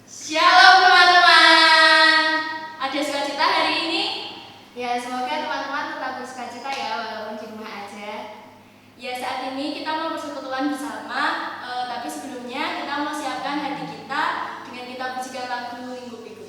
Shalom teman-teman. Ada sukacita hari ini? Ya, semoga teman-teman tetap bersukacita ya walaupun di rumah aja. Ya, saat ini kita mau bersekutuan bersama, tapi sebelumnya kita mau siapkan hati kita dengan kita pujikan lagu Lingkup Iku.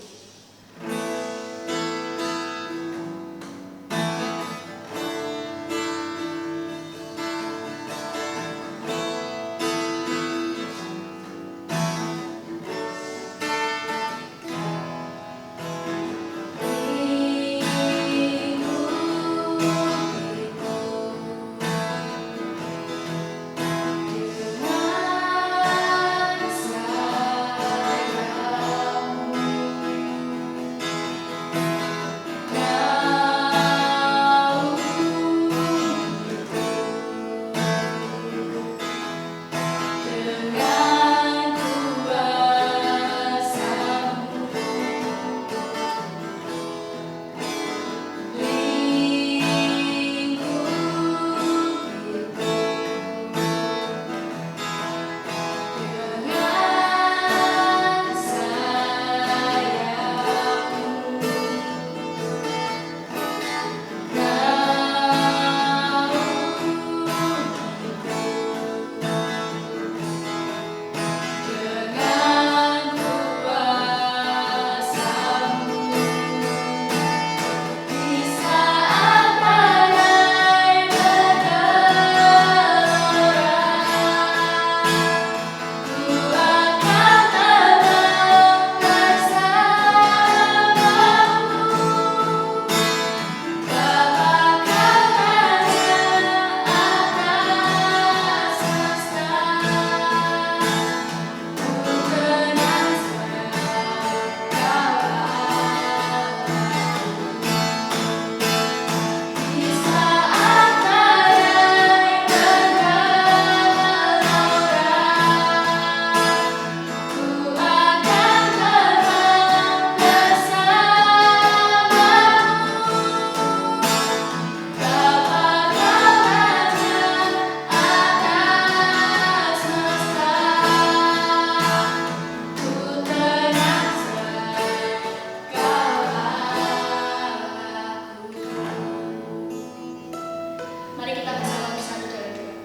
Mari kita bersama dalam doa.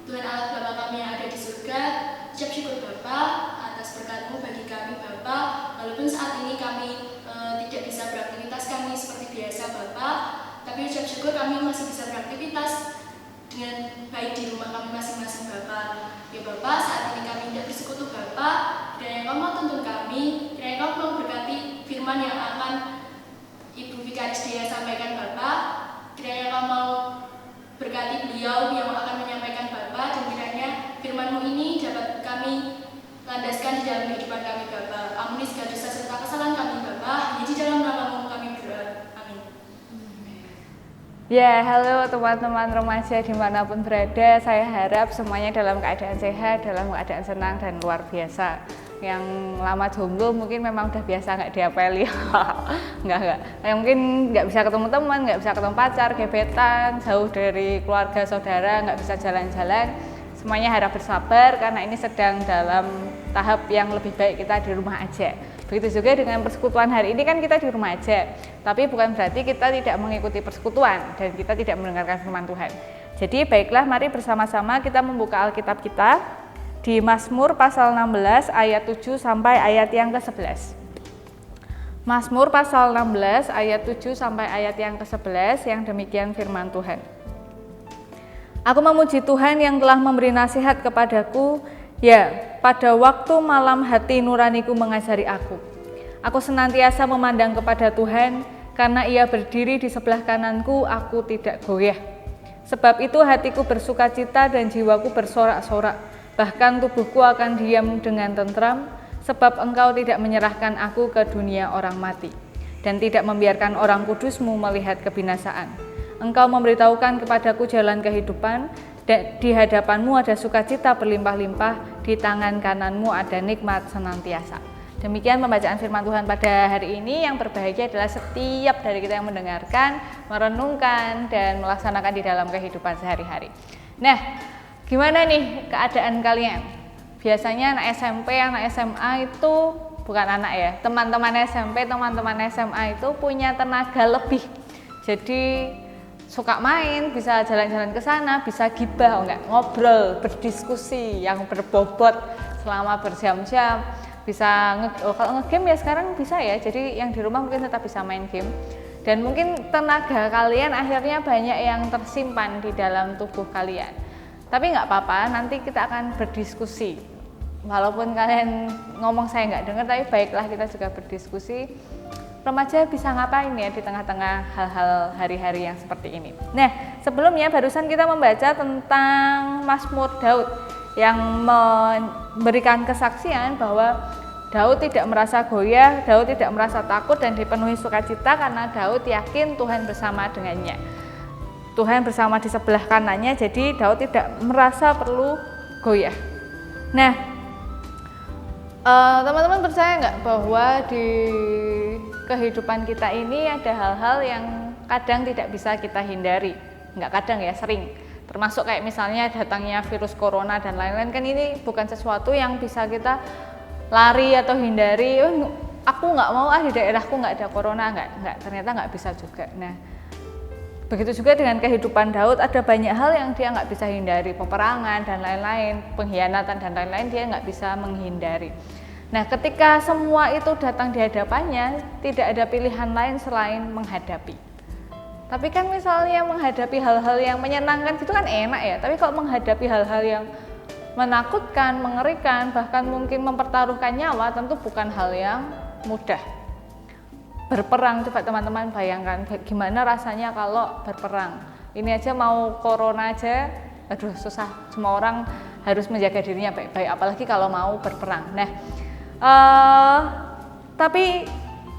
Tuhan Allah Bapa kami yang ada di surga, ucap syukur Bapa atas berkat-Mu bagi kami Bapa. Walaupun saat ini kami tidak bisa beraktivitas kami seperti biasa Bapa, tapi ucap syukur kami masih bisa beraktivitas dengan baik di rumah kami masing-masing Bapa. Ya Bapa, saat ini kami tidak bersekutu Bapa, dan Engkau mau tuntun kami, dan Engkau mau berkati firman yang akan Ibu Vikaris Dea sampaikan Bapa. Kiranya Engkau mau berkati beliau yang akan menyampaikan Bapa, dan kiranya firman-Mu ini dapat kami landaskan di dalam kehidupan kami Bapa. Ampuni segala dosa serta kesalahan kami Bapa. Jadi dalam nama-Mu kami berdoa. Amin. Ya, halo teman-teman remaja dimanapun berada. Saya harap semuanya dalam keadaan sehat, dalam keadaan senang dan luar biasa. Yang lama jomblo mungkin memang udah biasa nggak diapeli. Enggak. Yang mungkin nggak bisa ketemu teman, nggak bisa ketemu pacar, gebetan, jauh dari keluarga saudara, nggak bisa jalan-jalan. Semuanya harap bersabar karena ini sedang dalam tahap yang lebih baik, kita di rumah aja. Begitu juga dengan persekutuan hari ini, kan kita di rumah aja. Tapi bukan berarti kita tidak mengikuti persekutuan dan kita tidak mendengarkan firman Tuhan. Jadi baiklah, mari bersama-sama kita membuka Alkitab kita di Mazmur pasal 16 ayat 7 sampai ayat yang ke-11. Mazmur pasal 16 ayat 7 sampai ayat yang ke-11 yang demikian firman Tuhan. Aku memuji Tuhan yang telah memberi nasihat kepadaku, ya, pada waktu malam hati nuraniku mengajari aku. Aku senantiasa memandang kepada Tuhan, karena Ia berdiri di sebelah kananku, aku tidak goyah. Sebab itu hatiku bersukacita dan jiwaku bersorak-sorak, bahkan tubuhku akan diam dengan tentram, sebab Engkau tidak menyerahkan aku ke dunia orang mati, dan tidak membiarkan orang kudus-Mu melihat kebinasaan. Engkau memberitahukan kepadaku jalan kehidupan, dan di hadapan-Mu ada sukacita berlimpah-limpah, di tangan kanan-Mu ada nikmat senantiasa. Demikian pembacaan firman Tuhan pada hari ini. Yang berbahagia adalah setiap dari kita yang mendengarkan, merenungkan, dan melaksanakan di dalam kehidupan sehari-hari. Nah, gimana nih keadaan kalian? biasanya anak SMP, anak SMA itu bukan anak ya, teman-teman SMP, teman-teman SMA itu punya tenaga lebih. Jadi suka main, bisa jalan-jalan ke sana, bisa gibah, enggak, ngobrol, berdiskusi yang berbobot selama berjam-jam. Bisa kalau nge-game ya sekarang bisa ya, jadi yang di rumah mungkin tetap bisa main game. Dan mungkin tenaga kalian akhirnya banyak yang tersimpan di dalam tubuh kalian. Tapi nggak apa-apa, nanti kita akan berdiskusi. Walaupun kalian ngomong saya nggak dengar, tapi baiklah kita juga berdiskusi. Remaja bisa ngapain ya di tengah-tengah hal-hal hari-hari yang seperti ini. Nah, sebelumnya barusan kita membaca tentang Mazmur Daud yang memberikan kesaksian bahwa Daud tidak merasa goyah, Daud tidak merasa takut dan dipenuhi sukacita karena Daud yakin Tuhan bersama dengannya. Tuhan bersama di sebelah kanannya, jadi Daud tidak merasa perlu goyah. Nah, teman-teman percaya nggak bahwa di kehidupan kita ini ada hal-hal yang kadang tidak bisa kita hindari? Nggak kadang ya, sering. Termasuk kayak misalnya datangnya virus corona dan lain-lain, kan ini bukan sesuatu yang bisa kita lari atau hindari. Oh, aku nggak mau di daerahku nggak ada corona, nggak, ternyata nggak bisa juga. Nah, begitu juga dengan kehidupan Daud, ada banyak hal yang dia nggak bisa hindari, peperangan dan lain-lain, pengkhianatan dan lain-lain, dia nggak bisa menghindari. Nah, ketika semua itu datang di hadapannya, tidak ada pilihan lain selain menghadapi. Tapi kan misalnya menghadapi hal-hal yang menyenangkan itu kan enak ya, tapi kalau menghadapi hal-hal yang menakutkan, mengerikan, bahkan mungkin mempertaruhkan nyawa, tentu bukan hal yang mudah. Berperang, coba teman-teman bayangkan gimana rasanya kalau berperang. Ini aja mau corona aja, aduh susah, semua orang harus menjaga dirinya baik-baik, apalagi kalau mau berperang. Nah, tapi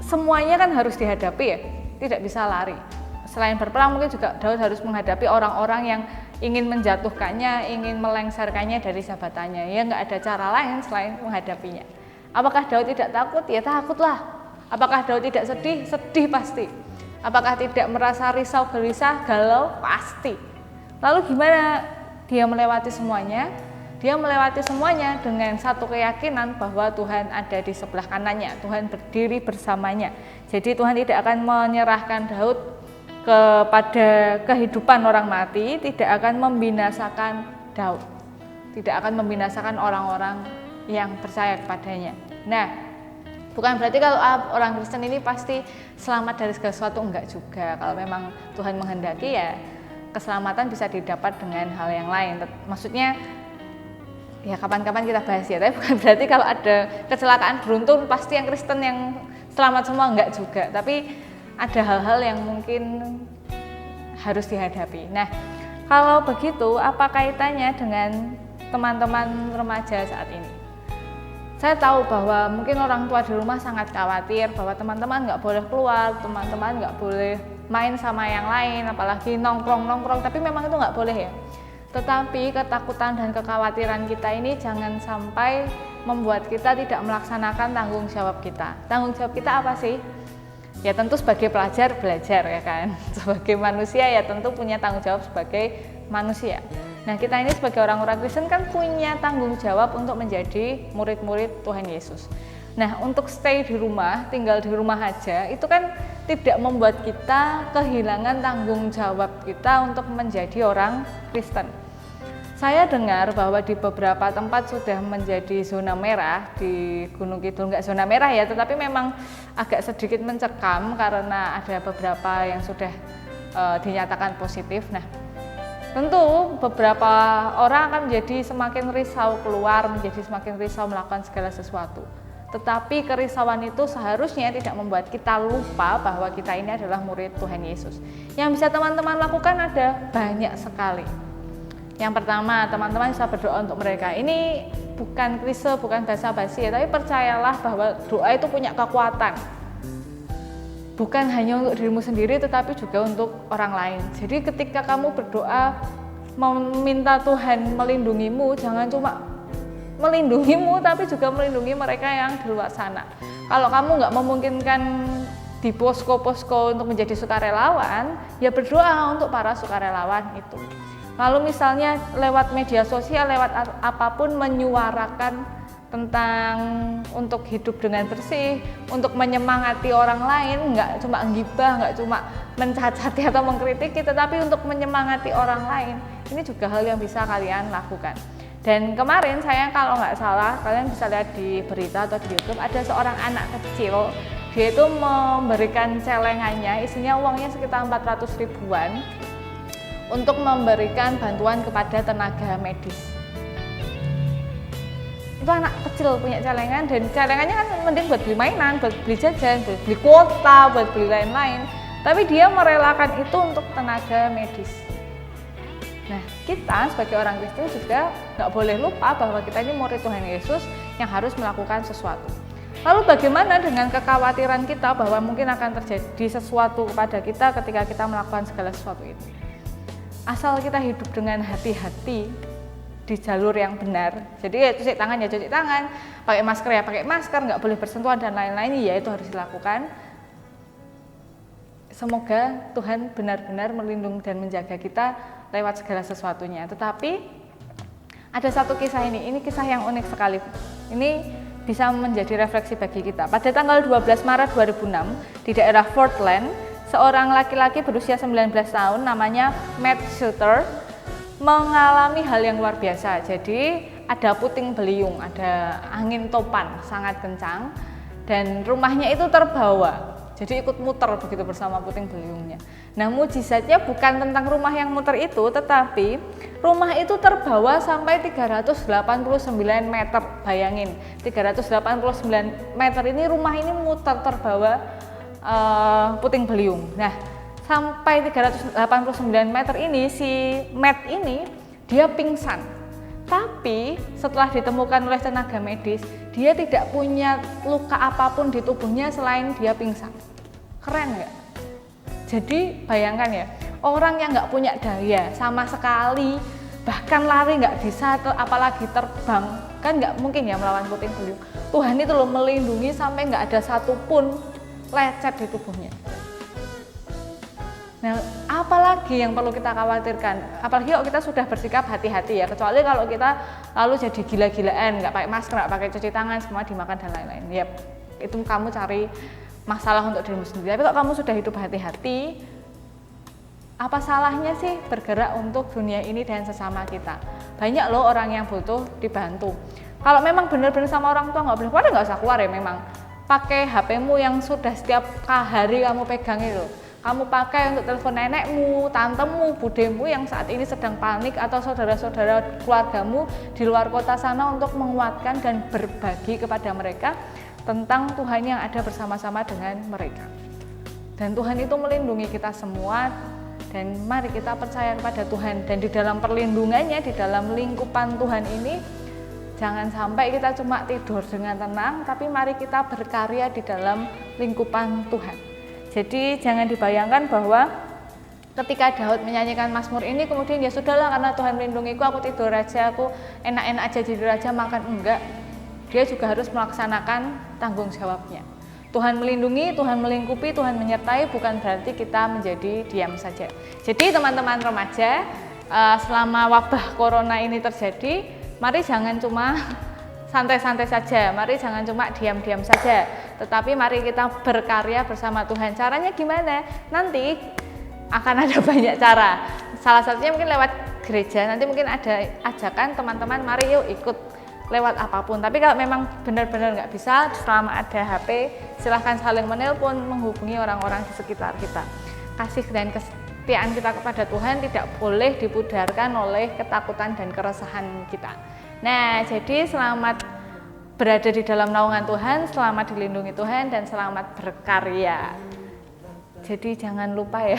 semuanya kan harus dihadapi ya, tidak bisa lari. Selain berperang mungkin juga Daud harus menghadapi orang-orang yang ingin menjatuhkannya, ingin melengsarkannya dari jabatannya. Ya nggak ada cara lain selain menghadapinya. Apakah Daud tidak takut? Ya takutlah. Apakah Daud tidak sedih? Sedih pasti. Apakah tidak merasa risau, gelisah, galau? Pasti. Lalu gimana dia melewati semuanya? Dia melewati semuanya dengan satu keyakinan bahwa Tuhan ada di sebelah kanannya, Tuhan berdiri bersamanya. Jadi Tuhan tidak akan menyerahkan Daud kepada kehidupan orang mati, tidak akan membinasakan Daud, tidak akan membinasakan orang-orang yang percaya kepadanya. Nah, bukan berarti kalau orang Kristen ini pasti selamat dari segala sesuatu, enggak juga. Kalau memang Tuhan menghendaki ya keselamatan bisa didapat dengan hal yang lain. Maksudnya ya kapan-kapan kita bahas ya, tapi bukan berarti kalau ada kecelakaan beruntun pasti yang Kristen yang selamat semua, enggak juga. Tapi ada hal-hal yang mungkin harus dihadapi. Nah, kalau begitu apa kaitannya dengan teman-teman remaja saat ini? Saya tahu bahwa mungkin orang tua di rumah sangat khawatir bahwa teman-teman nggak boleh keluar, teman-teman nggak boleh main sama yang lain, apalagi nongkrong-nongkrong, tapi memang itu nggak boleh ya. Tetapi ketakutan dan kekhawatiran kita ini jangan sampai membuat kita tidak melaksanakan tanggung jawab kita. Tanggung jawab kita apa sih? Ya tentu sebagai pelajar belajar ya kan. Sebagai manusia ya tentu punya tanggung jawab sebagai manusia. Nah, kita ini sebagai orang-orang Kristen kan punya tanggung jawab untuk menjadi murid-murid Tuhan Yesus. Nah, untuk stay di rumah, tinggal di rumah aja, itu kan tidak membuat kita kehilangan tanggung jawab kita untuk menjadi orang Kristen. Saya dengar bahwa di beberapa tempat sudah menjadi zona merah, di Gunung Kidul nggak zona merah ya, tetapi memang agak sedikit mencekam karena ada beberapa yang sudah dinyatakan positif. Nah, tentu beberapa orang akan menjadi semakin risau keluar, menjadi semakin risau melakukan segala sesuatu. Tetapi kerisauan itu seharusnya tidak membuat kita lupa bahwa kita ini adalah murid Tuhan Yesus. Yang bisa teman-teman lakukan ada banyak sekali. Yang pertama, teman-teman bisa berdoa untuk mereka. Ini bukan klise, bukan basa-basi ya, tapi percayalah bahwa doa itu punya kekuatan. Bukan hanya untuk dirimu sendiri, tetapi juga untuk orang lain. Jadi ketika kamu berdoa, meminta Tuhan melindungimu, jangan cuma melindungimu, tapi juga melindungi mereka yang di luar sana. Kalau kamu nggak memungkinkan di posko-posko untuk menjadi sukarelawan, ya berdoa untuk para sukarelawan itu. Lalu misalnya lewat media sosial, lewat apapun menyuarakan tentang untuk hidup dengan bersih, untuk menyemangati orang lain, nggak cuma gibah, nggak cuma mencacati atau mengkritiki, tetapi untuk menyemangati orang lain. Ini juga hal yang bisa kalian lakukan. Dan kemarin saya kalau nggak salah, kalian bisa lihat di berita atau di YouTube, ada seorang anak kecil, dia itu memberikan celengannya, isinya uangnya sekitar 400 ribuan, untuk memberikan bantuan kepada tenaga medis. Itu anak kecil punya celengan, dan celengannya kan mending buat beli mainan, buat beli jajan, buat beli kuota, buat beli lain-lain. Tapi dia merelakan itu untuk tenaga medis. Nah, kita sebagai orang Kristen juga nggak boleh lupa bahwa kita ini murid Tuhan Yesus yang harus melakukan sesuatu. Lalu bagaimana dengan kekhawatiran kita bahwa mungkin akan terjadi sesuatu kepada kita ketika kita melakukan segala sesuatu itu? Asal kita hidup dengan hati-hati di jalur yang benar. Jadi ya cuci tangan, pakai masker, nggak boleh bersentuhan dan lain-lain, ya itu harus dilakukan. Semoga Tuhan benar-benar melindungi dan menjaga kita lewat segala sesuatunya. Tetapi ada satu kisah ini kisah yang unik sekali. Ini bisa menjadi refleksi bagi kita. Pada tanggal 12 Maret 2006 di daerah Portland, seorang laki-laki berusia 19 tahun namanya Matt Shelter mengalami hal yang luar biasa. Jadi ada puting beliung, ada angin topan sangat kencang, dan rumahnya itu terbawa. Jadi ikut muter begitu bersama puting beliungnya. Nah, mujizatnya bukan tentang rumah yang muter itu, tetapi rumah itu terbawa sampai 389 meter. Bayangin, 389 meter ini rumah ini muter terbawa puting beliung. Nah, sampai 389 meter ini si Matt ini dia pingsan. Tapi setelah ditemukan oleh tenaga medis, dia tidak punya luka apapun di tubuhnya selain dia pingsan. Keren nggak? Jadi bayangkan ya, orang yang nggak punya daya sama sekali, bahkan lari nggak bisa, apalagi terbang, kan nggak mungkin ya melawan puting beliung. Tuhan itu loh melindungi sampai nggak ada satupun lecet di tubuhnya. Nah, apalagi yang perlu kita khawatirkan? Apalagi kalau kita sudah bersikap hati-hati ya, kecuali kalau kita lalu jadi gila-gilaan, nggak pakai masker, nggak pakai cuci tangan, semua dimakan dan lain-lain. Yap, itu kamu cari masalah untuk dirimu sendiri. Tapi kalau kamu sudah hidup hati-hati, apa salahnya sih bergerak untuk dunia ini dan sesama kita? Banyak loh orang yang butuh dibantu. Kalau memang benar-benar sama orang tua nggak boleh keluar, nggak usah keluar ya memang. Pakai HP-mu yang sudah setiap hari kamu pegang itu. Kamu pakai untuk telepon nenekmu, tantemu, budemu yang saat ini sedang panik, atau saudara-saudara keluargamu di luar kota sana, untuk menguatkan dan berbagi kepada mereka tentang Tuhan yang ada bersama-sama dengan mereka. Dan Tuhan itu melindungi kita semua, dan mari kita percaya kepada Tuhan, dan di dalam perlindungannya, di dalam lingkupan Tuhan ini, jangan sampai kita cuma tidur dengan tenang, tapi mari kita berkarya di dalam lingkupan Tuhan. Jadi jangan dibayangkan bahwa ketika Daud menyanyikan Mazmur ini kemudian ya sudahlah karena Tuhan melindungiku, aku tidur aja, aku enak-enak aja jadi raja, makan. Enggak. Dia juga harus melaksanakan tanggung jawabnya. Tuhan melindungi, Tuhan melingkupi, Tuhan menyertai, bukan berarti kita menjadi diam saja. Jadi teman-teman remaja, selama wabah corona ini terjadi, mari jangan cuma santai-santai saja, mari jangan cuma diam-diam saja, tetapi mari kita berkarya bersama Tuhan. Caranya gimana? Nanti akan ada banyak cara. Salah satunya mungkin lewat gereja, nanti mungkin ada ajakan teman-teman, mari yuk ikut lewat apapun. Tapi kalau memang benar-benar nggak bisa, selama ada HP, silahkan saling menelpon, menghubungi orang-orang di sekitar kita. Kasih dan kesetiaan kita kepada Tuhan tidak boleh dipudarkan oleh ketakutan dan keresahan kita. Nah, jadi selamat berada di dalam naungan Tuhan, selamat dilindungi Tuhan, dan selamat berkarya. Jadi jangan lupa ya,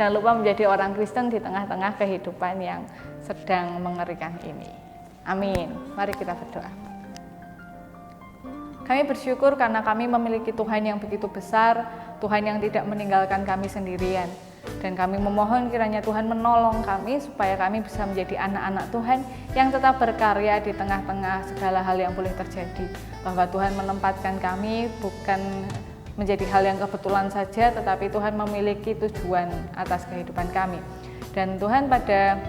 jangan lupa menjadi orang Kristen di tengah-tengah kehidupan yang sedang mengerikan ini. Amin. Mari kita berdoa. Kami bersyukur karena kami memiliki Tuhan yang begitu besar, Tuhan yang tidak meninggalkan kami sendirian. Dan kami memohon kiranya Tuhan menolong kami supaya kami bisa menjadi anak-anak Tuhan yang tetap berkarya di tengah-tengah segala hal yang boleh terjadi. Bahwa Tuhan menempatkan kami bukan menjadi hal yang kebetulan saja, tetapi Tuhan memiliki tujuan atas kehidupan kami. Dan Tuhan, pada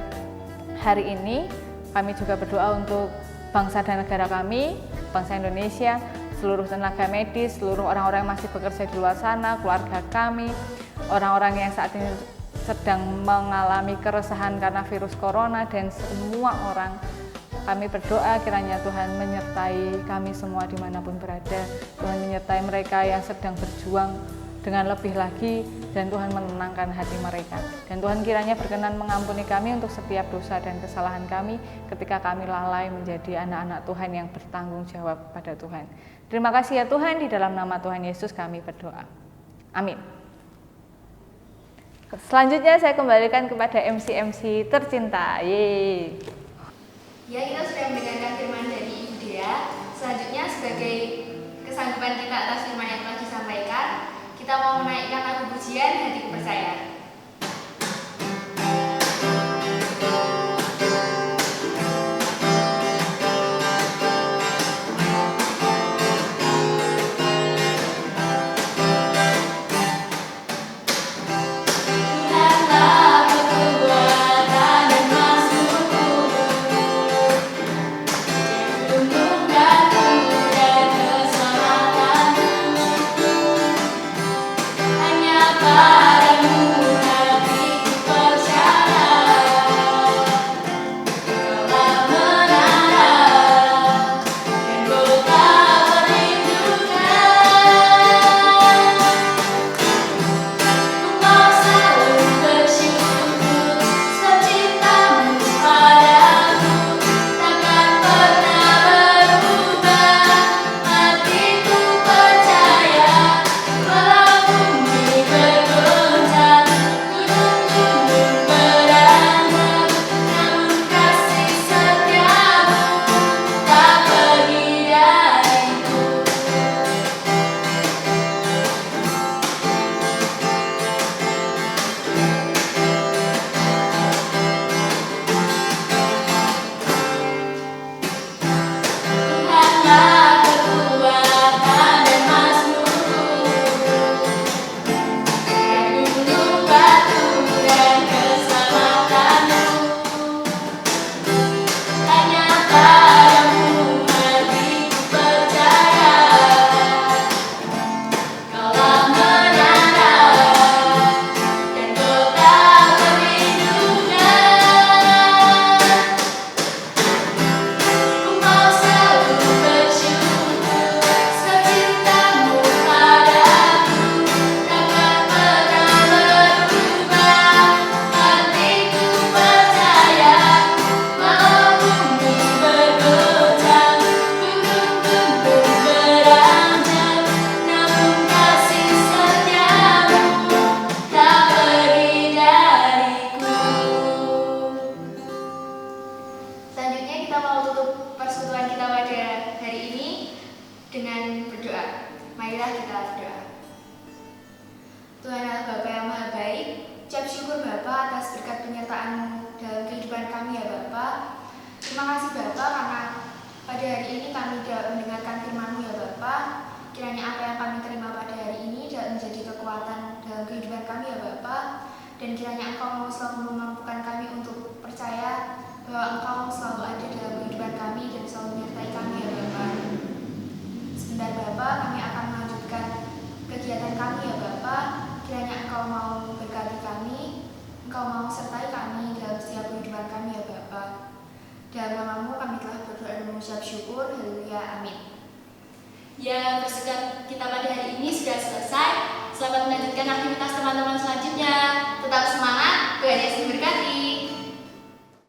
hari ini kami juga berdoa untuk bangsa dan negara kami, bangsa Indonesia, seluruh tenaga medis, seluruh orang-orang yang masih bekerja di luar sana, keluarga kami, orang-orang yang saat ini sedang mengalami keresahan karena virus corona, dan semua orang. Kami berdoa kiranya Tuhan menyertai kami semua dimanapun berada. Tuhan menyertai mereka yang sedang berjuang dengan lebih lagi, dan Tuhan menenangkan hati mereka. Dan Tuhan kiranya berkenan mengampuni kami untuk setiap dosa dan kesalahan kami ketika kami lalai menjadi anak-anak Tuhan yang bertanggung jawab pada Tuhan. Terima kasih ya Tuhan, di dalam nama Tuhan Yesus kami berdoa. Amin. Selanjutnya saya kembalikan kepada MC tercinta. Yeay. Ya, kita sudah mendengarkan firman dari Ibu Dea. Selanjutnya, sebagai kesanggupan kita atas firman yang telah disampaikan, kita mau menaikkan lagu pujian Hatiku Percaya. Dan kiranya Engkau mau selalu memampukan kami untuk percaya bahwa Engkau selalu ada dalam kehidupan kami dan selalu menyertai kami ya Bapa. Sebentar Bapa, kami akan melanjutkan kegiatan kami ya Bapa. Kiranya Engkau mau berkati kami, Engkau mau sertai kami dalam setiap kehidupan kami ya Bapa. Dalam nama-Mu kami telah berdoa dan mengucap syukur. Haleluya, amin. Ya, persiapan kita pada hari ini sudah selesai. Selamat melanjutkan aktivitas teman-teman selanjutnya. Tetap semangat.